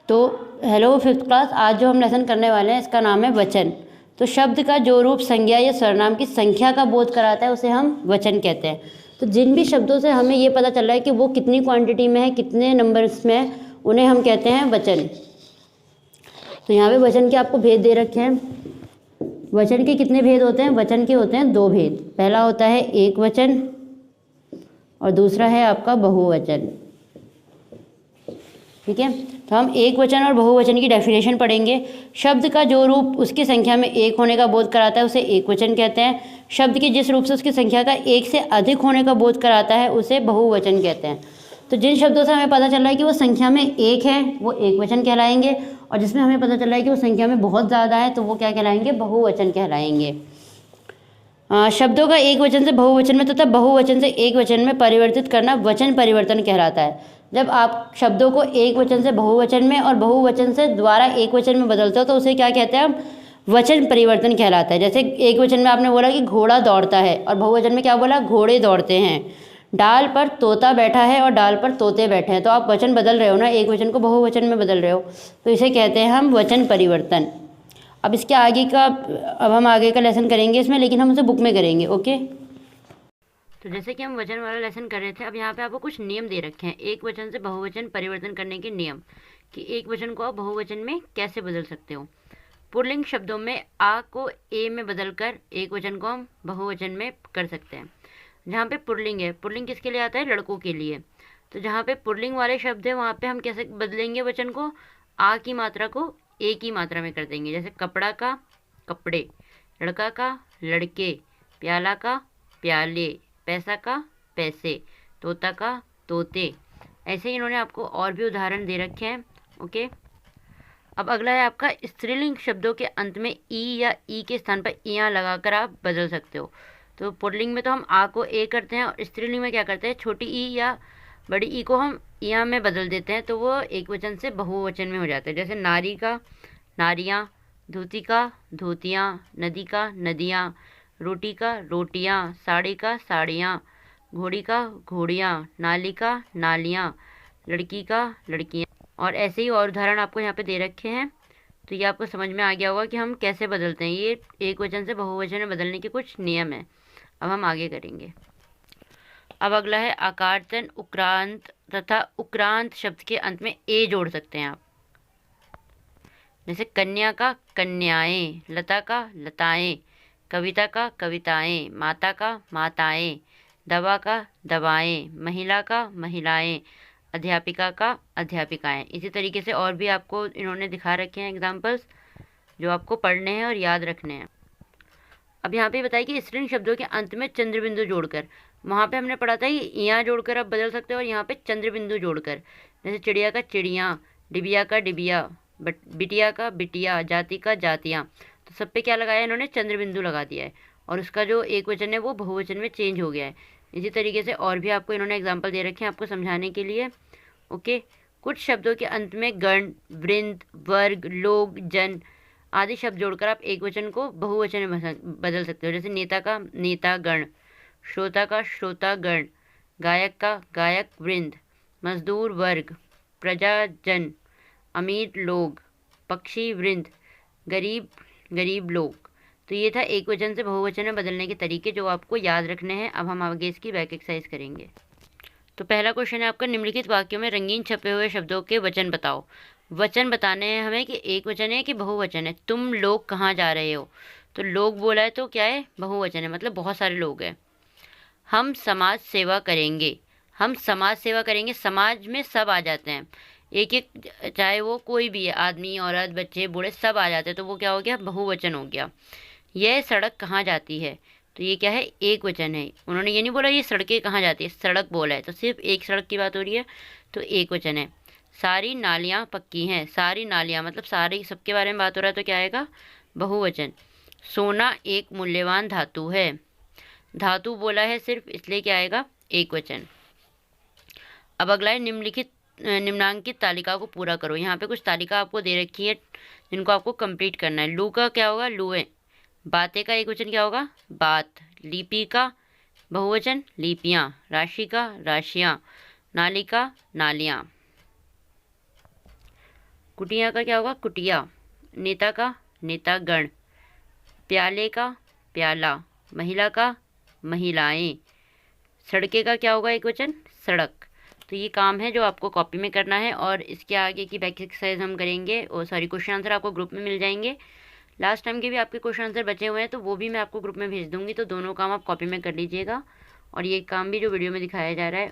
तो hello fifth class, आज जो हम लेसन करने वाले हैं इसका नाम है वचन। तो शब्द का जो रूप संज्ञा या सर्वनाम की संख्या का बोध कराता है उसे हम वचन कहते हैं। तो जिन भी शब्दों से हमें ये पता चल रहा है कि वो कितनी क्वांटिटी में है, कितने नंबर्स में है, उन्हें हम कहते हैं वचन। तो यहाँ पे वचन के आपको भेद दे रखे हैं। वचन के कितने भेद होते हैं? वचन के होते हैं दो भेद। पहला होता है एक वचन और दूसरा है आपका बहुवचन। ठीक है, तो हम एक वचन और बहुवचन की डेफिनेशन पढ़ेंगे। शब्द का जो रूप उसकी संख्या में एक होने का बोध कराता है उसे एक वचन कहते हैं। शब्द के जिस रूप से उसकी संख्या का एक से अधिक होने का बोध कराता है उसे बहुवचन कहते हैं। तो जिन शब्दों से हमें पता चल रहा है कि वो संख्या में एक है वो एक वचन कहलाएंगे, और जिसमें हमें पता चल रहा है कि वो संख्या में बहुत ज़्यादा है तो वो क्या कहलाएंगे? बहुवचन कहलाएंगे। शब्दों का एक वचन से बहुवचन में तथा बहुवचन से एक वचन में परिवर्तित करना वचन परिवर्तन कहलाता है। जब आप शब्दों को एक वचन से बहुवचन में और बहुवचन से द्वारा एक वचन में बदलते हो तो उसे क्या कहते हैं? हम वचन परिवर्तन कहलाता है। जैसे एक वचन में आपने बोला कि घोड़ा दौड़ता है और बहुवचन में क्या बोला? घोड़े दौड़ते हैं। डाल पर तोता बैठा है और डाल पर तोते बैठे हैं। तो आप वचन बदल रहे हो ना, एक वचन को बहुवचन में बदल रहे हो, तो इसे कहते हैं हम वचन परिवर्तन। अब इसके आगे का अब हम आगे का लेसन करेंगे इसमें, लेकिन हम उसे बुक में करेंगे। ओके, तो जैसे कि हम वचन वाला लेसन कर रहे थे, अब यहाँ पे आपको कुछ नियम दे रखे हैं एक वचन से बहुवचन परिवर्तन करने के नियम, कि एक वचन को आप बहुवचन में कैसे बदल सकते हो। पुल्लिंग शब्दों में आ को ए में बदलकर एक वचन को हम बहुवचन में कर सकते हैं। जहाँ पे पुल्लिंग है, पुल्लिंग किसके लिए आता है? लड़कों के लिए। तो जहाँ पे पुल्लिंग वाले शब्द है वहाँ पे हम कैसे बदलेंगे वचन को? आ की मात्रा को ए की मात्रा में कर देंगे। जैसे कपड़ा का कपड़े, लड़का का लड़के, प्याला का प्याले, पैसा का पैसे, तोता का तोते। ऐसे ही इन्होंने आपको और भी उदाहरण दे रखे हैं। ओके, अब अगला है आपका स्त्रीलिंग शब्दों के अंत में ई या ई के स्थान पर इयाँ लगाकर आप बदल सकते हो। तो पुल्लिंग में तो हम आ को ए करते हैं और स्त्रीलिंग में क्या करते हैं? छोटी ई या बड़ी ई को हम इयाँ में बदल देते हैं, तो वो एक वचन से बहुवचन में हो जाता है। जैसे नारी का नारियाँ, धोती का धोतियाँ, नदी का नदियाँ, रोटी का रोटियाँ, साड़ी का साड़ियाँ, घोड़ी का घोड़ियाँ, नाली का नालियाँ, लड़की का लड़कियाँ। और ऐसे ही और उदाहरण आपको यहाँ पे दे रखे हैं। तो ये आपको समझ में आ गया होगा कि हम कैसे बदलते हैं। ये एक वचन से बहुवचन में बदलने के कुछ नियम हैं। अब हम आगे करेंगे। अब अगला है आकार्तन उक्रांत तथा उक्रांत शब्द के अंत में ए जोड़ सकते हैं आप। जैसे कन्या का कन्याएं, लता का लताएं, कविता का कविताएं, माता का माताएं, दवा का दवाएं, महिला का महिलाएं, अध्यापिका का अध्यापिकाएं। इसी तरीके से और भी आपको इन्होंने दिखा रखे हैं एग्जाम्पल्स, जो आपको पढ़ने हैं और याद रखने हैं। अब यहाँ पे बताइए कि स्त्रीलिंग शब्दों के अंत में चंद्र बिंदु जोड़कर, वहाँ पे हमने पढ़ा था कि यहाँ जोड़कर आप बदल सकते हो और यहाँ पे चंद्र बिंदु जोड़कर। जैसे चिड़िया का चिड़िया, डिबिया का डिबिया, बिटिया का बिटिया, जाति का जातियाँ। तो सब पे क्या लगाया इन्होंने? चंद्र बिंदु लगा दिया है, और उसका जो एक वचन है वो बहुवचन में चेंज हो गया है। इसी तरीके से और भी आपको इन्होंने एग्जाम्पल दे रखे हैं आपको समझाने के लिए। ओके, कुछ शब्दों के अंत में गण, वृंद, वर्ग, लोग, जन आदि शब्द जोड़कर आप एक वचन को बहुवचन में बदल सकते हो। जैसे नेता का नेता गण, श्रोता का श्रोता गण, गायक का गायक वृंद, मजदूर वर्ग, प्रजाजन, अमीर लोग, पक्षी वृंद, गरीब गरीब लोग। तो ये था एक वचन से बहुवचन में बदलने के तरीके जो आपको याद रखने हैं। अब हम आगे इसकी बैक एक्सरसाइज करेंगे। तो पहला क्वेश्चन है आपका, निम्नलिखित वाक्यों में रंगीन छपे हुए शब्दों के वचन बताओ। वचन बताने हैं हमें कि एक वचन है कि बहुवचन है। तुम लोग कहाँ जा रहे हो? तो लोग बोला है तो क्या है? बहुवचन है, मतलब बहुत सारे लोग हैं। हम समाज सेवा करेंगे, हम समाज सेवा करेंगे, समाज में सब आ जाते हैं, एक एक, चाहे वो कोई भी है, आदमी औरत बच्चे बूढ़े सब आ जाते हैं, तो वो क्या हो गया? बहुवचन हो गया। यह सड़क कहाँ जाती है? तो ये क्या है? एक वचन है। उन्होंने ये नहीं बोला ये सड़कें कहाँ जाती है, सड़क बोला है, तो सिर्फ एक सड़क की बात हो रही है, तो एक वचन है। सारी नालियाँ पक्की हैं, सारी नालियाँ मतलब सारी सबके बारे में बात हो रहा है, तो क्या आएगा? बहुवचन। सोना एक मूल्यवान धातु है, धातु बोला है सिर्फ, इसलिए क्या आएगा? एक वचन। अब अगला है निम्नांकित तालिका को पूरा करो। यहाँ पे कुछ तालिका आपको दे रखी है जिनको आपको कंप्लीट करना है। लू का क्या होगा? लुए। बातें का एक वचन क्या होगा? बात। लिपि का बहुवचन लिपियाँ। राशि का राशियाँ। नाली का नालियाँ। कुटिया का क्या होगा? कुटिया। नेता का? नेतागण। प्याले का? प्याला। महिला का? महिलाएं। सड़के का क्या होगा एक वचन? सड़क। तो ये काम है जो आपको कॉपी में करना है और इसके आगे की बैक एक्सरसाइज हम करेंगे और सारी क्वेश्चन आंसर आपको ग्रुप में मिल जाएंगे। लास्ट टाइम के भी आपके क्वेश्चन आंसर बचे हुए हैं तो वो भी मैं आपको ग्रुप में भेज दूंगी, तो दोनों काम आप कॉपी में कर लीजिएगा। और ये काम भी जो वीडियो में दिखाया जा रहा है